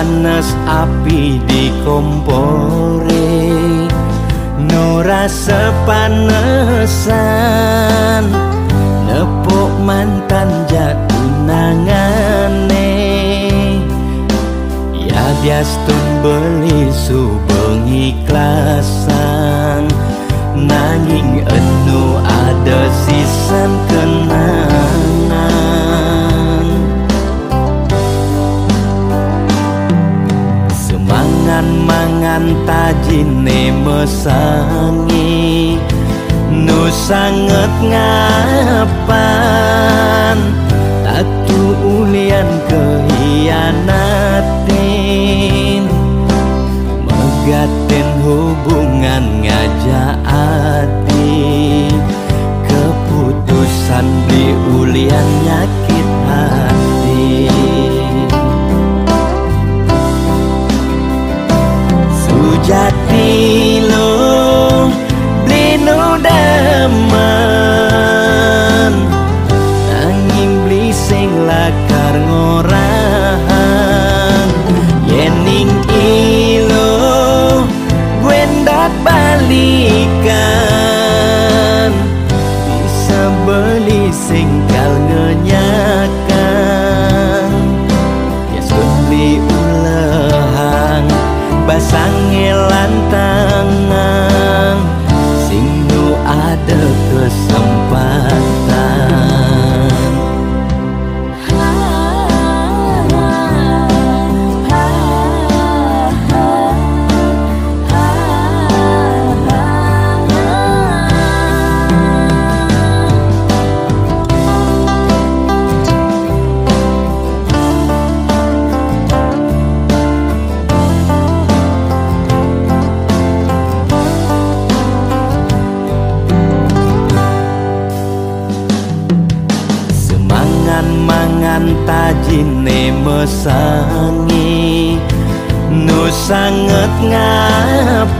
panas api di kompore, nu rasa panesan nepuk mantan jatuh nangane. Ya biastun beli subeng ikhlasan, nanging enu ada sisan kenangan. Semangan-mangan tajine mesangi, nu sanget ngapan tatu ulian kehianatin, megaten hubungan ngajak hati, keputusan di ulian nyakit hati. Sujati lo beli nu daman, nanging beli sing lakar ngorahan. Yening ilo gwendak balikan, bisa beli sing kal ngenyakan. Yes beli ulehang basange lantangan, sing nu ada kesempatan. Mangan tajine mesangi, nu sanget ngapan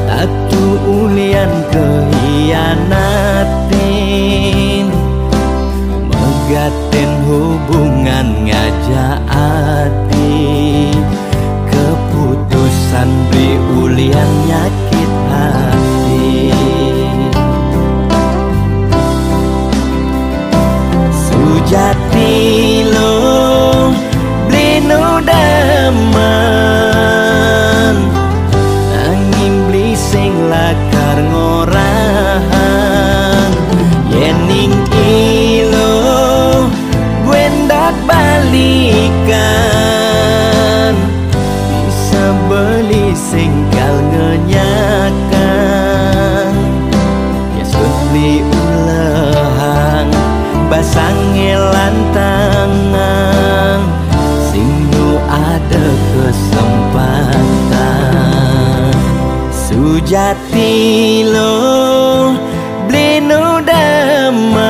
tatu ulian kehianatin, megaten hubungan ngajak hati, keputusan beri ulian nyakit hati. Sujati lo beli nu daman, nanging beli sing lakar ngorahan. Yening ilo gwendak balikan, bisa beli sing kal ngenyakan. Yes beli ulehang basange lantangan, sing nu ada kesempatan. Sujati lo beli nu daman,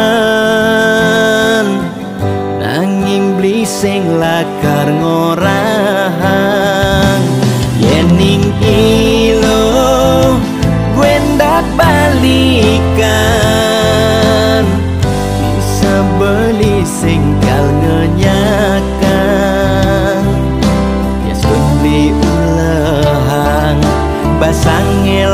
nanging beli sing lakar ngorahan. Yening ilo gwendak balikan, beli sing kal ngenyakan. Yes beli ulehang basange